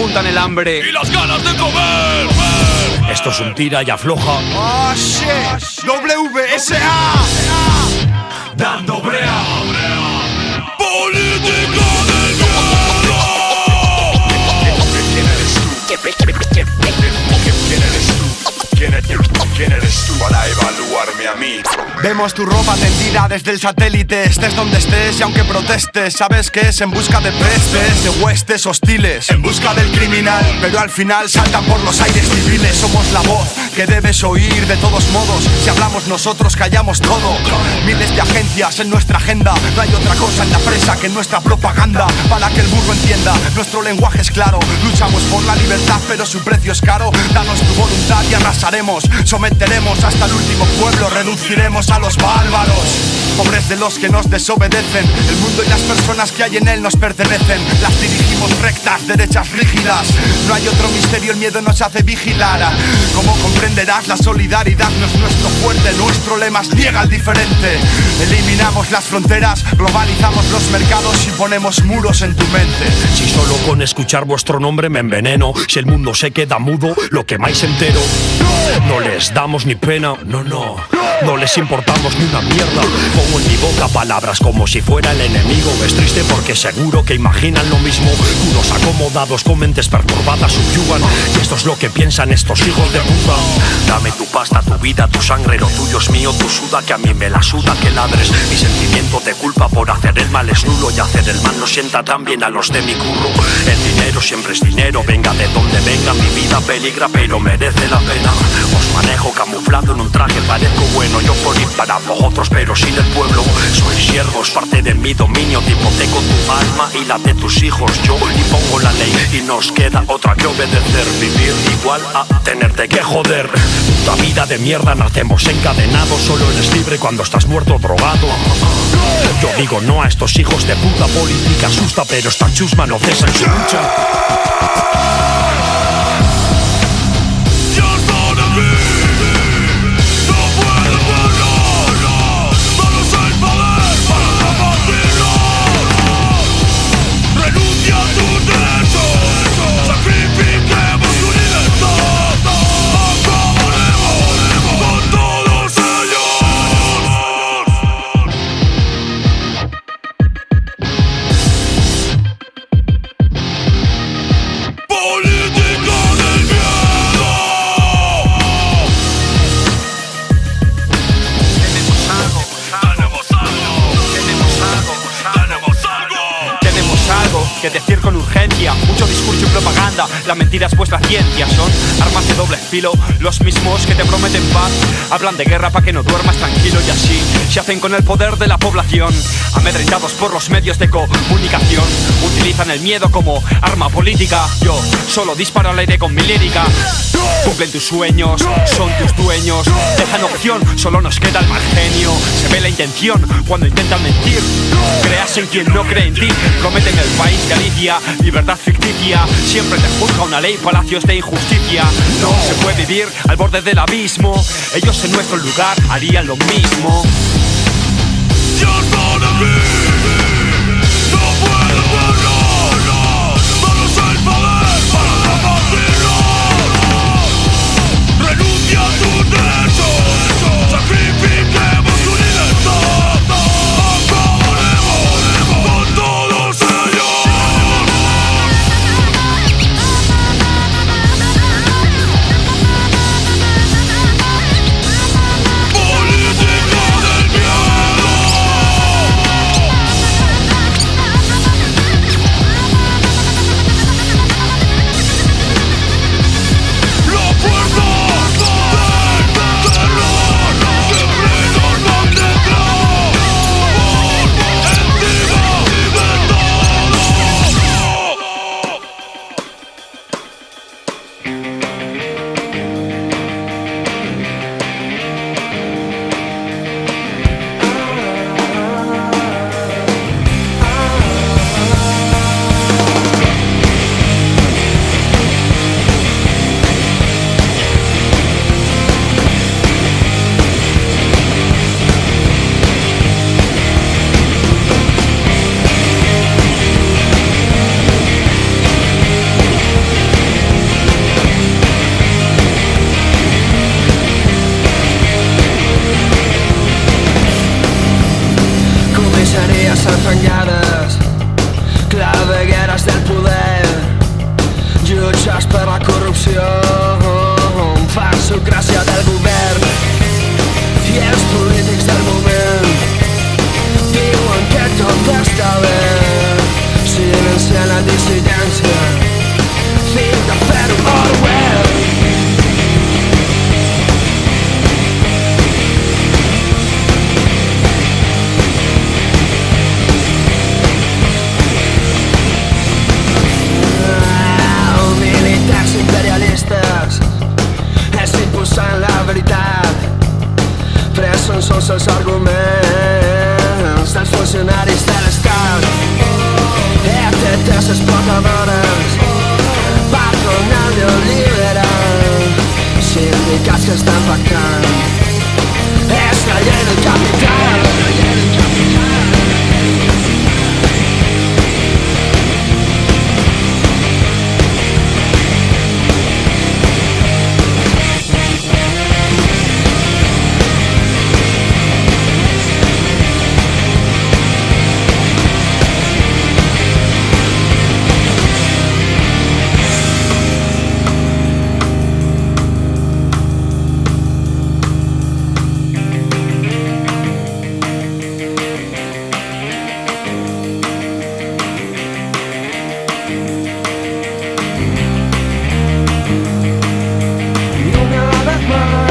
juntan el hambre y las ganas de comer. Esto es un tira y afloja. Oh shit, WSA. Dando brea. Política del miedo. ¿Quién eres tú para evaluarme a mí? Vemos tu ropa tendida desde el satélite. Estés donde estés y aunque protestes, sabes que es en busca de pestes, de huestes hostiles, en busca del criminal. Pero al final saltan por los aires civiles. Somos la voz que debes oír de todos modos. Si hablamos nosotros callamos todo. Miles de agencias en nuestra agenda. No hay otra cosa en la presa que nuestra propaganda. Para que el burro entienda, nuestro lenguaje es claro. Luchamos por la libertad pero su precio es caro. Danos tu voluntad y arrasaremos. Someteremos hasta el último pueblo. Reduciremos a los bárbaros, pobres de los que nos desobedecen. El mundo y las personas que hay en él nos pertenecen. Las dirigimos rectas, derechas, rígidas. No hay otro misterio, el miedo nos hace vigilar. Como comprenderás, la solidaridad no es nuestro fuerte. Nuestro lema es niega al diferente. Eliminamos las fronteras, globalizamos los mercados y ponemos muros en tu mente. Si solo con escuchar vuestro nombre me enveneno, si el mundo se queda mudo, lo quemáis entero. No les damos ni pena, no les importamos ni una mierda. Pongo en mi boca palabras como si fuera el enemigo. Es triste porque seguro que imaginan lo mismo. Unos acomodados con mentes perturbadas subyugan. Y esto es lo que piensan estos hijos de puta. Dame tu pasta, tu vida, tu sangre, lo tuyo es mío, tu suda, que a mí me la suda que ladres. Mi sentimiento de culpa por hacer el mal es nulo y hacer el mal no sienta tan bien a los de mi curro. El dinero siempre es dinero, venga de donde venga. Mi vida peligra pero merece la pena. Os manejo camuflado en un traje, parezco bueno yo por ir para vosotros pero sin el pueblo. Sois siervos, parte de mi dominio. Te hipoteco tu alma y la de tus hijos. Yo impongo la ley y nos queda otra que obedecer. Vivir igual a tenerte que joder. Puta vida de mierda, nacemos encadenados. Solo eres libre cuando estás muerto o drogado. Yo digo no a estos hijos de puta. Política asusta pero esta chusma no cesa en su lucha. Que decir con urgencia, mucho discurso y propaganda. La mentira es vuestra ciencia, son armas de doble filo. Los mismos que te prometen paz hablan de guerra para que no duermas tranquilo. Y así se hacen con el poder de la población. Amedrentados por los medios de comunicación, utilizan el miedo como arma política. Yo solo disparo al aire con mi lírica. Cumplen tus sueños, son tus dueños. Dejan opción, solo nos queda el mal genio. Se ve la intención cuando intentan mentir. Creas en quien no cree en ti. Prometen el país Galicia, libertad ficticia. Siempre te juzga una ley, palacios de injusticia. No se puede vivir al borde del abismo. Ellos en nuestro lugar harían lo mismo. Just wanna be. No puedo verlo. Danos el poder para combatirlo. Renuncia a tus derechos. Sacrifiquemos tu libertad. Acabaremos con todos ellos. Política del miedo. que estan pactant. És la llei del capital. Y una vez más